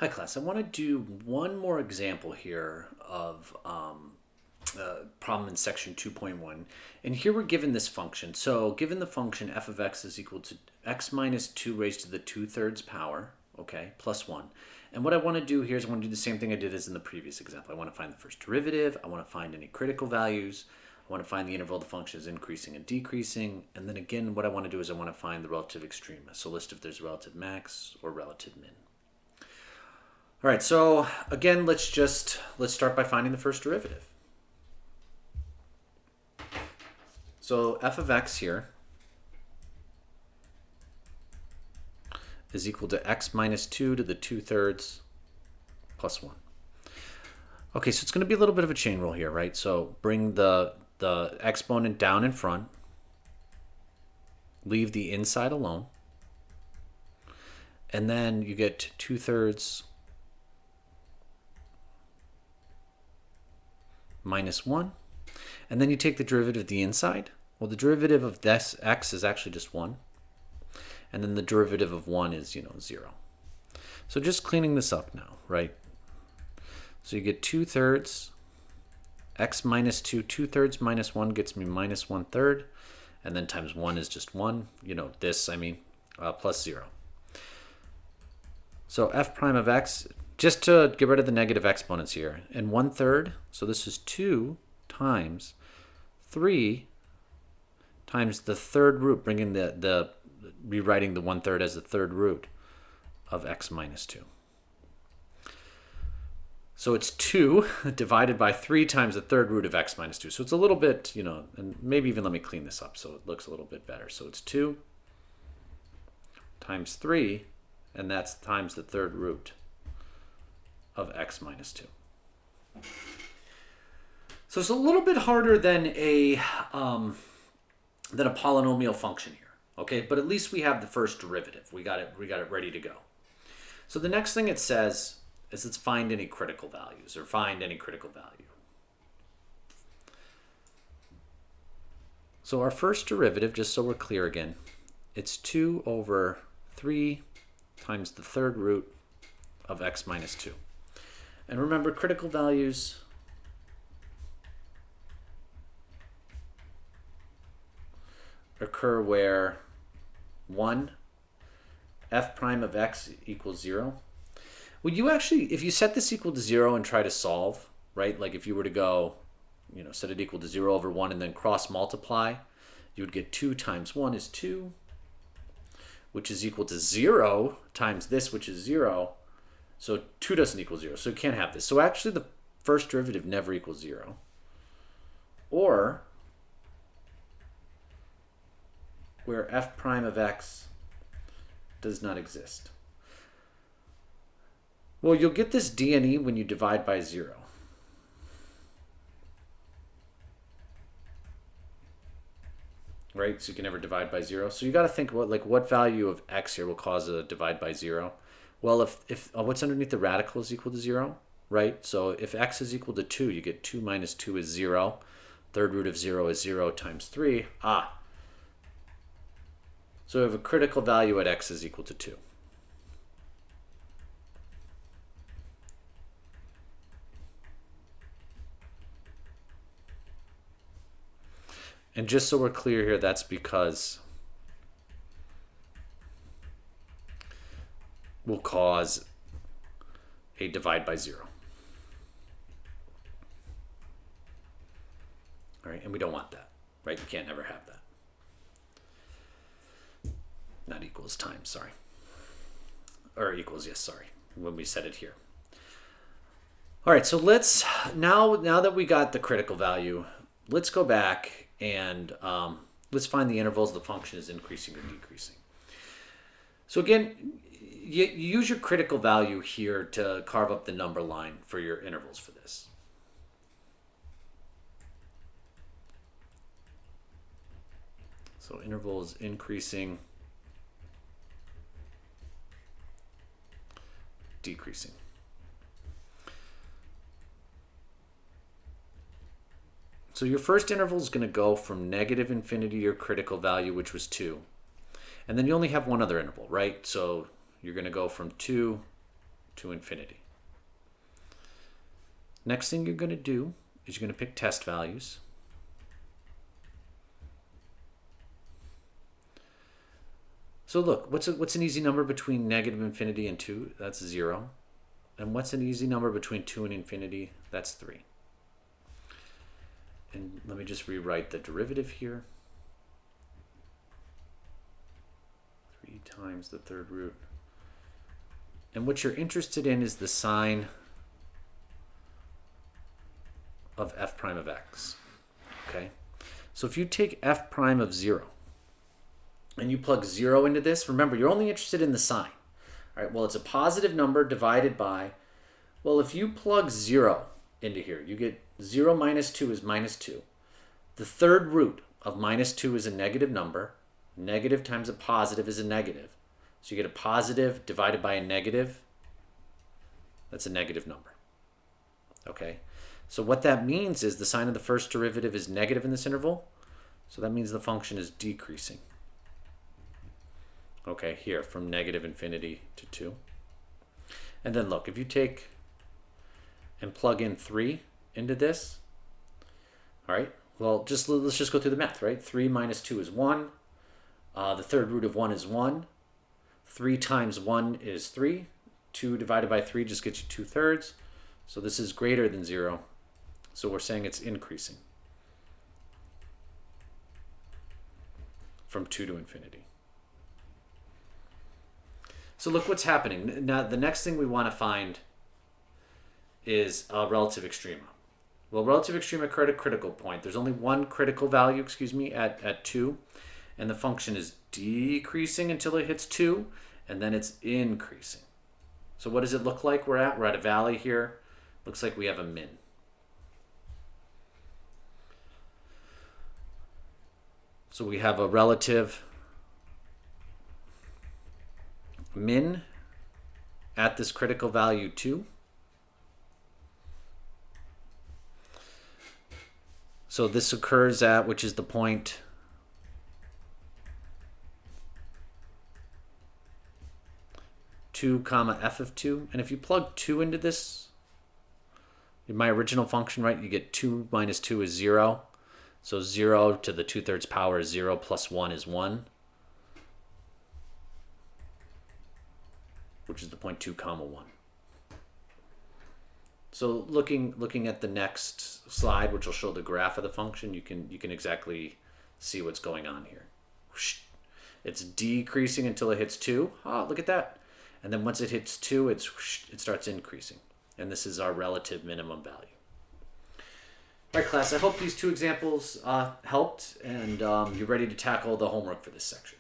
Hi class, I want to do one more example here of problem in section 2.1. And here we're given this function. So given the function f of x is equal to x minus 2 raised to the 2/3 power, okay, plus 1. And what I want to do here is I want to do the same thing I did as in the previous example. I want to find the first derivative. I want to find any critical values. I want to find the interval the function is increasing and decreasing. And then again, what I want to do is I want to find the relative extrema. So list if there's relative max or relative min. All right, so again, let's start by finding the first derivative. So f of x here is equal to x minus 2 to the 2/3 plus 1. Okay, so it's going to be a little bit of a chain rule here, right? So bring the exponent down in front, leave the inside alone, and then you get 2/3 minus 1, and then you take the derivative of the inside. Well, the derivative of this x is actually just 1, and then the derivative of 1 is, 0. So just cleaning this up now, right? So you get 2/3 x minus 2, 2/3 minus 1 gets me minus 1/3, and then times 1 is just 1, plus 0. So f prime of x, just to get rid of the negative exponents here, and 1/3, so this is 2 times 3 times the third root, bringing rewriting the 1/3 as the third root of x minus 2. So it's 2 divided by 3 times the third root of x minus 2. So it's a little bit, and maybe even let me clean this up so it looks a little bit better. So it's 2 times 3, and that's times the third root of x minus 2. So it's a little bit harder than a polynomial function here, okay? But at least we have the first derivative. We got it ready to go. So the next thing it says is let's find any critical values, or find any critical value. So our first derivative, just so we're clear again, it's 2 over 3 times the third root of x minus 2. And remember, critical values occur where 1, f prime of x equals 0. Would you actually, if you set this equal to 0 and try to solve, right? Like if you were to go, set it equal to 0 over 1 and then cross multiply, you would get 2 times 1 is 2, which is equal to 0 times this, which is 0. So 2 doesn't equal 0, so you can't have this. So actually the first derivative never equals 0. Or where f prime of x does not exist. Well, you'll get this d and e when you divide by 0. Right? So you can never divide by 0. So you got to think what value of x here will cause a divide by 0. Well, if what's underneath the radical is equal to 0, right? So if x is equal to 2, you get 2 minus 2 is 0. Third root of 0 is 0 times 3. So we have a critical value at x is equal to 2. And just so we're clear here, that's because will cause a divide by 0. All right, and we don't want that, right? You can't ever have that. Not equals times, sorry. Or equals, yes, sorry, when we set it here. All right, so let's, now that we got the critical value, let's go back and let's find the intervals the function is increasing or decreasing. So again, you use your critical value here to carve up the number line for your intervals for this. So interval is increasing, decreasing. So your first interval is going to go from negative infinity, your critical value, which was 2. And then you only have one other interval, right? So you're going to go from 2 to infinity. Next thing you're going to do is you're going to pick test values. So look, what's an easy number between negative infinity and 2? That's 0. And what's an easy number between 2 and infinity? That's 3. And let me just rewrite the derivative here. 3 times the third root. And what you're interested in is the sign of f prime of x. Okay? So if you take f prime of 0 and you plug 0 into this, remember, you're only interested in the sign. All right, well, it's a positive number divided by, well, if you plug 0 into here, you get 0 minus 2 is minus 2. The third root of minus 2 is a negative number. Negative times a positive is a negative. So you get a positive divided by a negative. That's a negative number. Okay? So what that means is the sign of the first derivative is negative in this interval. So that means the function is decreasing. Okay, here from negative infinity to 2. And then look, if you take and plug in 3 into this, all right, well, let's just go through the math, right? 3 minus 2 is 1. The third root of 1 is 1. 3 times 1 is 3. 2 divided by 3 just gets you 2/3. So this is greater than 0. So we're saying it's increasing from 2 to infinity. So look what's happening. Now, the next thing we want to find is a relative extrema. Well, relative extrema occur at a critical point. There's only one critical value, at 2. And the function is decreasing until it hits 2, and then it's increasing. So what does it look like we're at? We're at a valley here. Looks like we have a min. So we have a relative min at this critical value 2. So this occurs at, which is the point 2 comma f of 2. And if you plug 2 into this, in my original function, right, you get 2 minus 2 is 0. So 0 to the 2/3 power is 0 plus 1 is 1, which is the point 2 comma 1. So looking at the next slide, which will show the graph of the function, you can exactly see what's going on here. It's decreasing until it hits 2. Look at that. And then once it hits 2, it starts increasing. And this is our relative minimum value. All right, class, I hope these 2 examples helped, and you're ready to tackle the homework for this section.